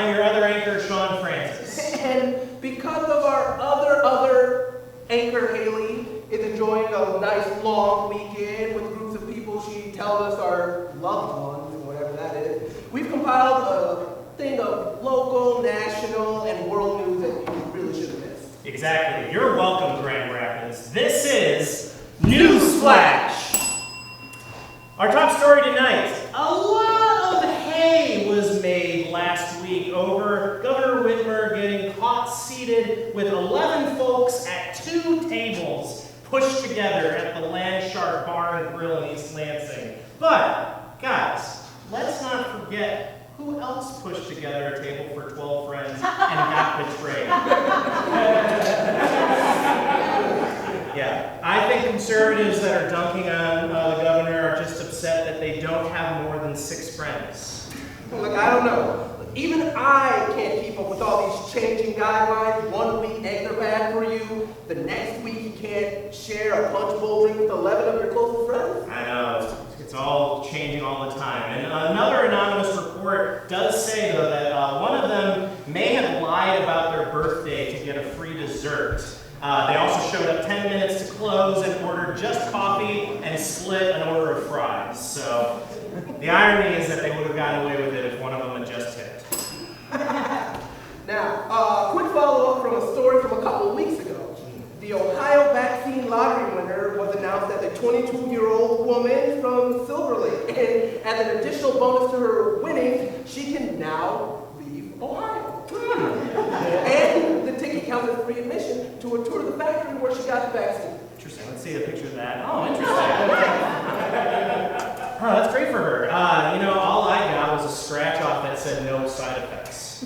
I'm your other anchor, Sean Francis. And because of our other anchor, Haley, is enjoying a nice long weekend with groups of people she tells us are loved ones, or whatever that is, we've compiled a thing of local, national, and world news that you really shouldn't miss. Exactly. You're welcome, Grand Rapids. This is NewsFlash. Our top story tonight. A lot of hay was made last week over Governor Whitmer getting caught seated with 11 folks at 2 tables pushed together at the Land Shark Bar and Grill in East Lansing. But, guys, let's not forget who else pushed together a table for 12 friends and got betrayed. Yeah, I think conservatives that are dunking on the governor are just upset that they don't have more than 6 friends. Look, I don't know. Even I can't keep up with all these changing guidelines. 1 week eggs are bad for you. The next week you can't share a punch bowl drink with 11 of your closest friends. I know, it's all changing all the time. And another anonymous report does say, though, that one of them may have lied about their birthday to get a free dessert. They also showed up 10 minutes to close and ordered just coffee and split an order of fries. So the irony is that they would have gotten away with it if one of them had just tipped. Now, quick follow-up from a story from a couple of weeks ago. The Ohio vaccine lottery winner was announced as a 22-year-old woman from Silver Lake. And as an additional bonus to her winnings, she can now leave Ohio. And the ticket counts as free admission to a tour of the factory where she got the vaccine. Interesting. Let's see a picture of that. Oh, interesting. Oh, that's great for her. All I got was a scratch off that said no side effects.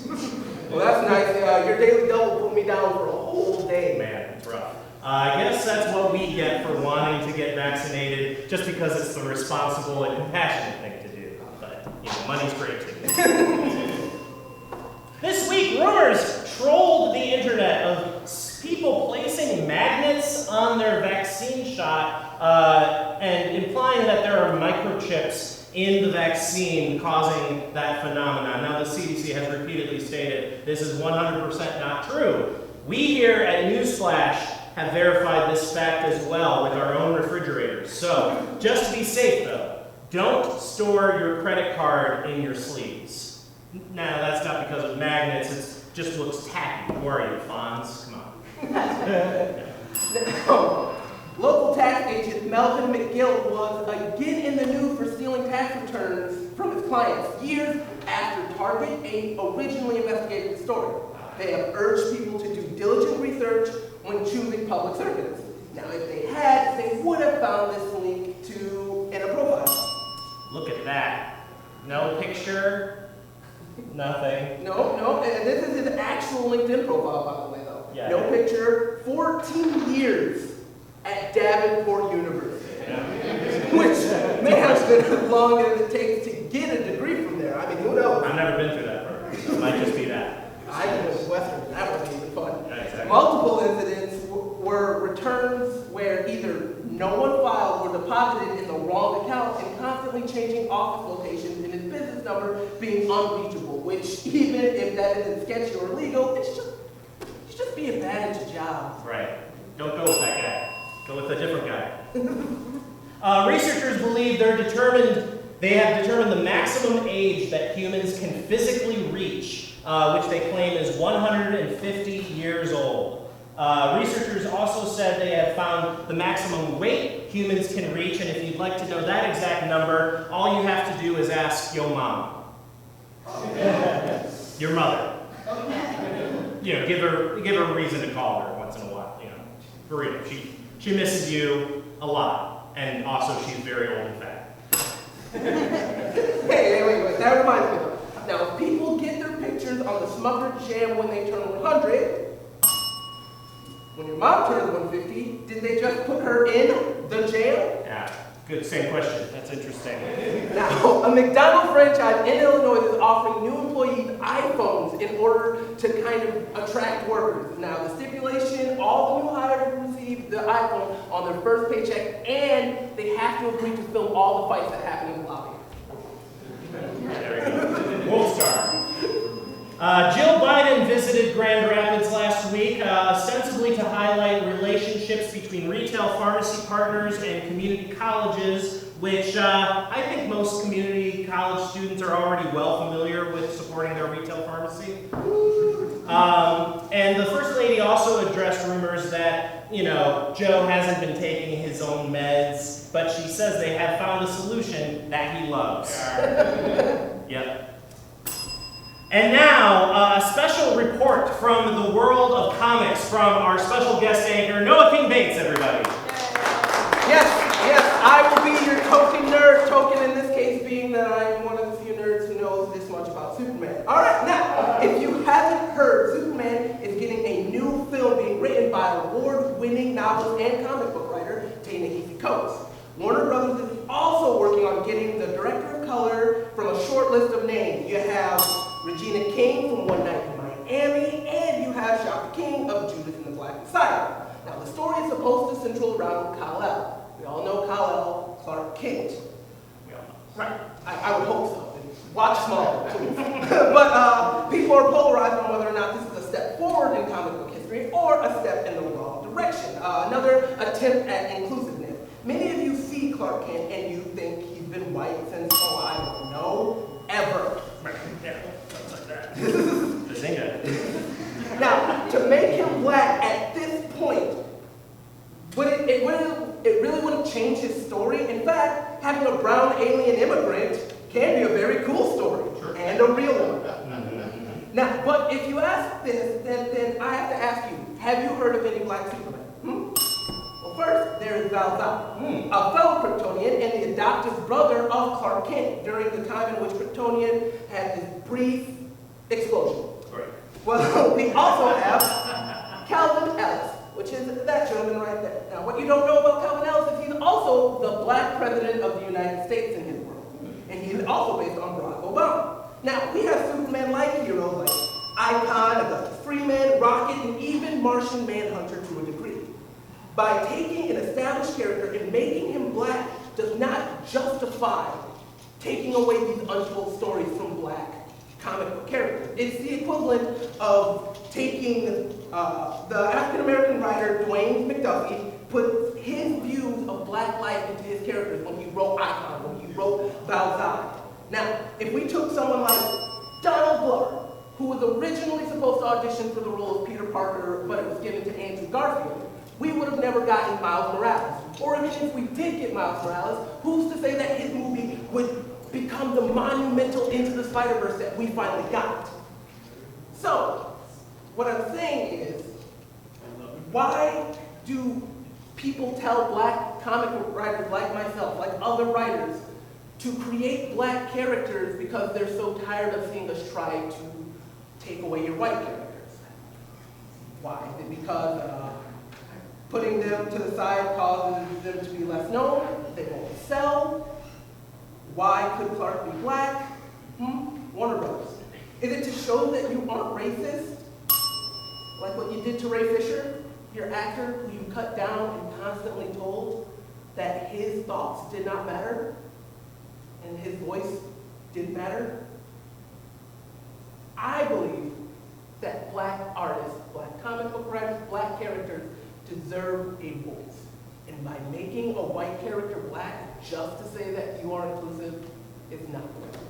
Well, that's nice. Your daily double put me down for a whole day. Man, it's rough. I guess that's what we get for wanting to get vaccinated, just because it's the responsible and compassionate thing to do. But, money's great too. This week, rumors trolled the internet of people placing magnets on their vaccine shot and implying that there are microchips in the vaccine causing that phenomenon. Now, the CDC has repeatedly stated this is 100% not true. We here at NewsFlash have verified this fact as well with our own refrigerators. So, just to be safe though, don't store your credit card in your sleeves. Now, that's not because of magnets, it just looks tacky. Who are you, Fonz? Come on. Local tax agent Melvin McGill was again in the news for stealing tax returns from his clients years after Target originally investigated the story. They have urged people to do diligent research when choosing public servants. Now, if they had, they would have found this link to in a profile. Look at that. No picture, nothing. No, and this is his actual LinkedIn profile, by the way, though. Yeah. No picture, 14 years at Davenport University. Yeah. Which may have been as long as it takes to get a degree from there. I mean, who knows? I've never been through that program, so it might just be that. I went to Western, that wasn't even fun. Yeah, exactly. Multiple incidents were returns where either no one filed or deposited in the wrong account and constantly changing office locations and his business number being unreachable, which even if that isn't sketchy or illegal, it's just being bad at your job. Right. Don't go with that guy. Go with a different guy. Researchers believe they have determined the maximum age that humans can physically reach, which they claim is 150 years old. Researchers also said they have found the maximum weight humans can reach, and if you'd like to know that exact number, all you have to do is ask your mom. Your mother. Give her a reason to call her once in a while, For real. She misses you a lot, and also she's very old and fat. Hey, wait, that reminds me. Now, if people get their pictures on the Smucker's Jam when they turn 100, when your mom turns 150, did they just put her in the jam? Yeah, good, same question. That's interesting. Now, a McDonald's franchise in Illinois is offering new employees iPhones in order to kind of attract workers. Now, the stipulation, all the new hires will receive the iPhone on their first paycheck, and they have to agree to film all the fights that happen in the lobby. There we go. Wolf Star. Jill Biden visited Grand Rapids last week, ostensibly to highlight relationships between retail pharmacy partners and community colleges, which I think most community college students are already well familiar with supporting their retail pharmacy. And the First Lady also addressed rumors that, Joe hasn't been taking his own meds, but she says they have found a solution that he loves. Yep. And now, a special report from the world of comics from our special guest anchor, Noah King Bates, everybody. Yes, I will be your token nerd, token in this case being that I am one of the few nerds who knows this much about Superman. All right, now, if you haven't heard, Superman is getting a new film being written by award-winning novelist and comic book writer, Ta-Nehisi Coates. Warner Brothers is also working on getting the director of color from a short list of names. You have Regina King from One Night in Miami, and you have Shaka King of Judas and the Black Messiah. Now, the story is supposed to central around Kal-El. We all know Kal-El, Clark Kent. Right, I would hope so. Watch Smallville, please. But people are polarized on whether or not this is a step forward in comic book history or a step in the wrong direction. Another attempt at inclusiveness. Many of you see Clark Kent and you think he's been white since, I don't know, ever. Right, yeah, something like that. The singer. Now, to make him black at this point, it really wouldn't change his story. In fact, having a brown alien immigrant can be a very cool story, sure, and a real one. Now, but if you ask this, then I have to ask you, have you heard of any black Superman? Well, first, there is Val-Zod, a fellow Kryptonian and the adoptive brother of Clark Kent during the time in which Kryptonian had this brief explosion. Right. Well, we also have Calvin Ellis, which is that gentleman right there. Now, what you don't know about Calvin Ellis is he's also the black president of the United States in his world. And he's also based on Barack Obama. Now, we have Superman-like heroes like Icon, Augustus Freeman, Rocket, and even Martian Manhunter to a degree. By taking an established character and making him black does not justify taking away these untold stories from black comic book characters. It's the equivalent of taking the African-American writer Dwayne McDuffie put his views of black life into his characters when he wrote Icon, when he wrote Val-Zod. Now, if we took someone like Donald Glover, who was originally supposed to audition for the role of Peter Parker, but it was given to Andrew Garfield, we would have never gotten Miles Morales. Or even if we did get Miles Morales, who's to say that his movie would become the monumental Into the Spider-Verse that we finally got? So, what I'm saying is, why do people tell black comic book writers like myself, like other writers, to create black characters because they're so tired of seeing us try to take away your white characters? Why? Is it because putting them to the side causes them to be less known? They won't sell? Why could Clark be black? Warner Brothers. Is it to show that you aren't racist? Like what you did to Ray Fisher, your actor who you cut down and constantly told that his thoughts did not matter and his voice didn't matter? I believe that black artists, black comic book writers, black characters deserve a voice. And by making a white character black just to say that you are inclusive is not the right thing.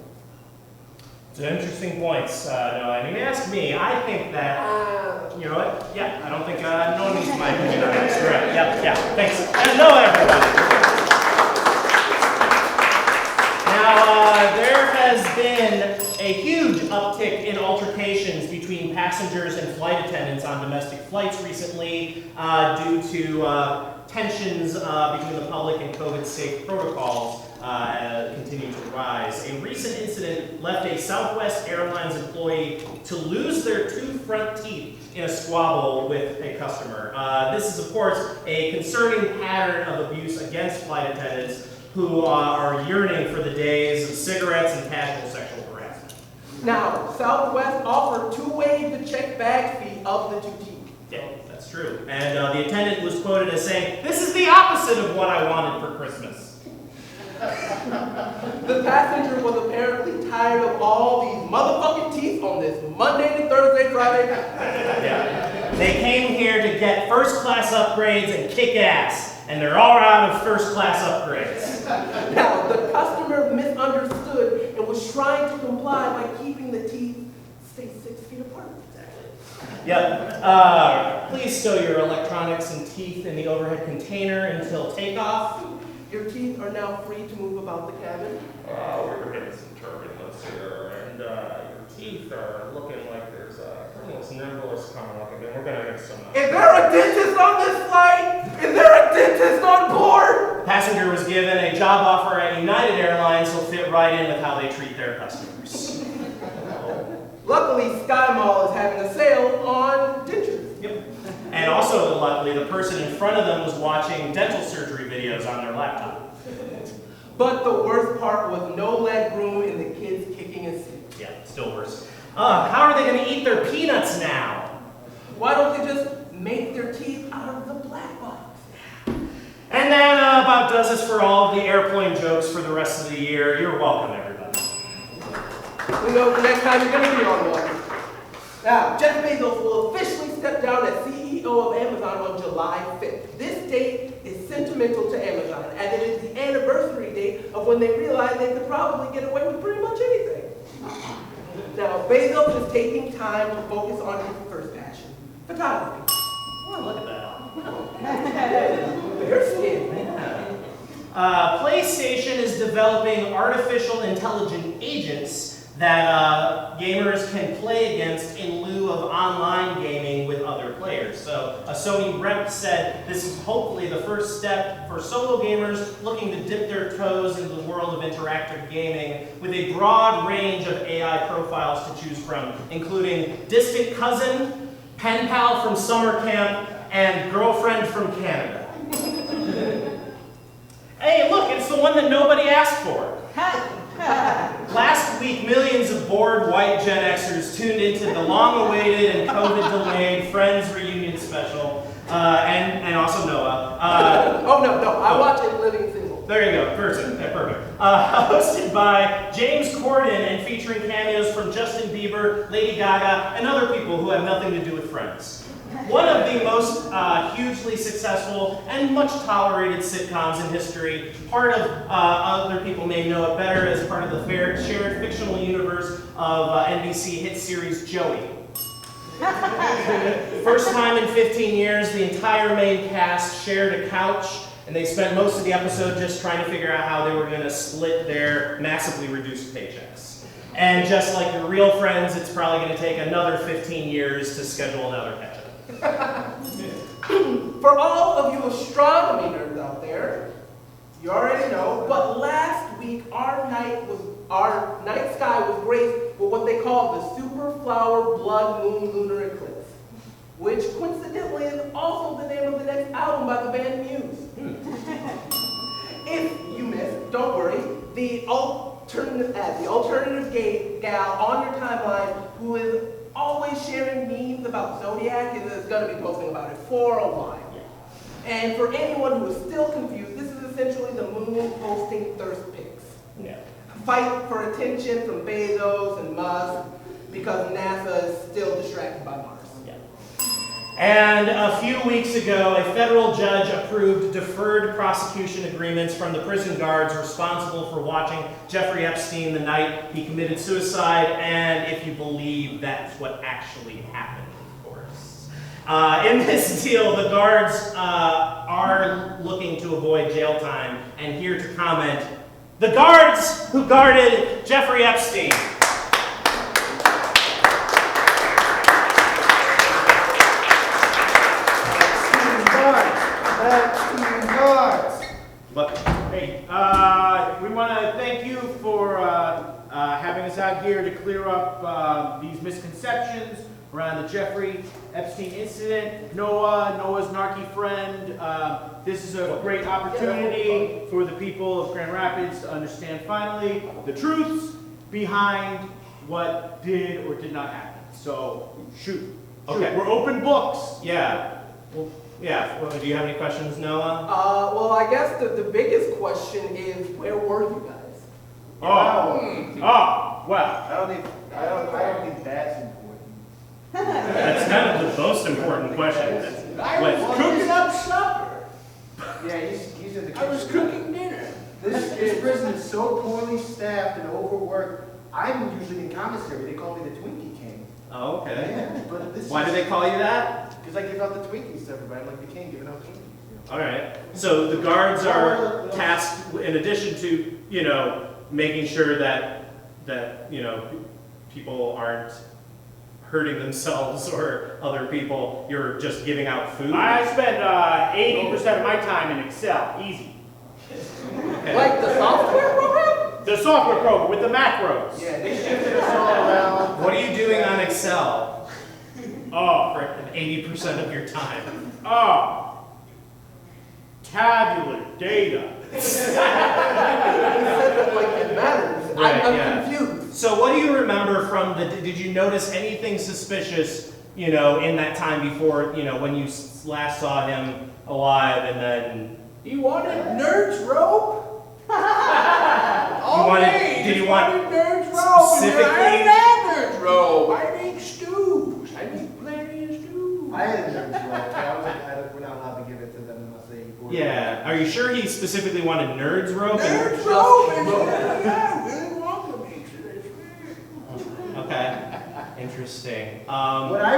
It's an interesting points. No, I mean, ask me. I think that, you know what? Yeah, I don't think no one needs my opinion on this. Correct. Yeah, thanks. No, everybody. Now, there has been a huge uptick in altercations between passengers and flight attendants on domestic flights recently due to tensions between the public and COVID-safe protocols continue to rise. A recent incident left a Southwest Airlines employee to lose their two front teeth in a squabble with a customer. This is, of course, a concerning pattern of abuse against flight attendants who are yearning for the days of cigarettes and casual sexual harassment. Now, Southwest offered to waive the checked bag fee of the two teeth. Yeah, that's true. And the attendant was quoted as saying, "This is the opposite of what I wanted for Christmas." The passenger was apparently tired of all these motherfucking teeth on this Monday right? Yeah. They came here to get first-class upgrades and kick ass, and they're all out of first-class upgrades. Now, the customer misunderstood and was trying to comply by keeping the teeth, stay 6 feet apart. Yep. Please stow your electronics and teeth in the overhead container until takeoff. Your teeth are now free to move about the cabin. We're getting some turbulence here, and your teeth are looking like there's almost nebulous coming up again. We're gonna get some. Is there a dentist on this flight? Is there a dentist on board? Passenger was given a job offer at United Airlines. Will fit right in with how they treat their customers. Luckily, Sky Mall is having a sale on dentures. Yep. And also, luckily, the person in front of them was watching dental surgery videos on their laptop. But the worst part was no leg room and the kids kicking a seat. Yeah, still worse. How are they going to eat their peanuts now? Why don't they just make their teeth out of the black box? And that about does us for all of the airplane jokes for the rest of the year. You're welcome, everybody. We know the next time you're going to be on one. Now, Jeff Bezos will officially step down as CEO of Amazon on July 5th. This date is sentimental to Amazon, and it is the anniversary date of when they realized they could probably get away with pretty much anything. Now, Bezos is taking time to focus on his first passion, photography. Oh, look at that. Bare skin. PlayStation is developing artificial intelligent agents that gamers can play against in lieu of online gaming with other players. So a Sony rep said this is hopefully the first step for solo gamers looking to dip their toes into the world of interactive gaming with a broad range of AI profiles to choose from, including distant cousin, pen pal from summer camp, and girlfriend from Canada. Hey, look, it's the one that nobody asked for. Last week, millions of bored white Gen Xers tuned into the long-awaited and COVID-delayed Friends reunion special, and also Noah. Oh, no, I watch it living single. There you go, perfect. Hosted by James Corden and featuring cameos from Justin Bieber, Lady Gaga, and other people who have nothing to do with Friends. One of the most hugely successful and much tolerated sitcoms in history, part of other people may know it better as part of the shared fictional universe of NBC hit series Joey. First time in 15 years, the entire main cast shared a couch, and they spent most of the episode just trying to figure out how they were going to split their massively reduced paychecks. And just like your real Friends, it's probably going to take another 15 years to schedule another catch-up. For all of you astronomy nerds out there, you already know, but last week our night sky was graced with what they call the super flower blood moon lunar eclipse, which coincidentally is also the name of the next album by the band Muse. If you missed, don't worry, the alternative gal on your timeline who is always sharing memes about Zodiac is going to be posting about it for a while. And for anyone who is still confused, this is essentially the moon posting thirst pics. Yeah. Fight for attention from Bezos and Musk because NASA is still distracted by Mars. Yeah. And a few weeks ago, a federal judge approved deferred prosecution agreements from the prison guards responsible for watching Jeffrey Epstein the night he committed suicide, and if you believe that's what actually happened, of course. In this deal, the guards are looking to avoid jail time, and here to comment, the guards who guarded Jeffrey Epstein. But hey, we want to thank you for having us out here to clear up these misconceptions around the Jeffrey Epstein incident. Noah's narky friend. This is a great opportunity for the people of Grand Rapids to understand finally the truths behind what did or did not happen. So shoot. Okay. We're open books. Yeah. Well, yeah. Well, do you have any questions, Noah? Well, I guess the biggest question is, where were you guys? Well. I don't think that's important. most important question. I Wait, was cooking up supper. Yeah, he's in the kitchen. I was cooking dinner. This prison is so poorly staffed and overworked. I'm usually in commissary. They call me the Twinkie King. Oh, okay. Yeah, but this Why do they call you that? Because I give out the Twinkies to everybody. I'm like the king giving out Twinkies. All right. So the guards are tasked, in addition to, you know, making sure that you know, people aren't hurting themselves or other people. You're just giving out food. I spend 80% of my time in Excel. Easy. Okay. Like the software program? The software program with the macros. Yeah, they shifted us all around. What are you doing on Excel Oh, for 80% of your time? tabular data. You said it like it matters. Right, I'm yeah. confused. So what do you remember from the, did you notice anything suspicious, you know, in that time before, you know, when you last saw him alive and then... You wanted Nerd's rope? Did you want Nerd's rope? specifically- I have Nerd's rope. I make stews. I make plenty of stews. I had a nervous rope. We're not allowed to give it to them unless they order. Yeah, are you sure he specifically wanted Nerd's rope? Nerd's rope. Yeah, Willy Wonka makes it. I swear. Okay, interesting. What I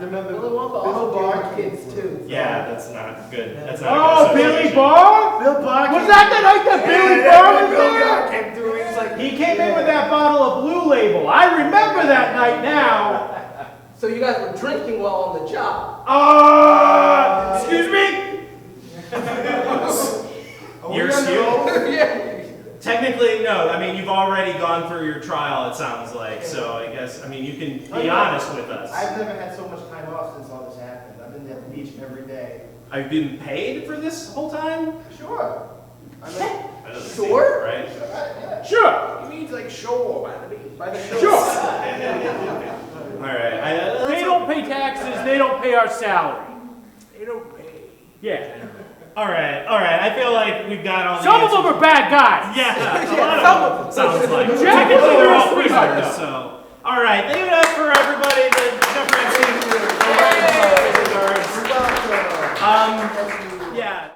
remember Willy Wonka also Barr gave kids too. Yeah, that's not good. That's not Oh, a good Billy association. Barr? Bill Barr. Was that the night that Billy Barr was there? Came through. He was like, He came in with that bottle of Blue Label. I remember that night now. So you guys were drinking while on the job. Excuse me? You're excused. Yeah. Technically, no. I mean, you've already gone through your trial, it sounds like. So I guess, I mean, you can be honest with us. I've never had so much time off since all this happened. I've been at the beach every day. I've been paid for this whole time? Sure. I mean, That doesn't seem Sure. right? sure. he means like shore by the beach. By the show. Sure. All right. They don't pay taxes. They don't pay our salary. They don't pay. Yeah. All right. I feel like we've got all the Some of answers. them are bad guys. Yeah, a Yeah, lot some of of them. Sounds like. Jack Technically, is they're all a sweetheart, prisoners, so. All right, thank you for everybody. The Jeffery Epstein. Yeah.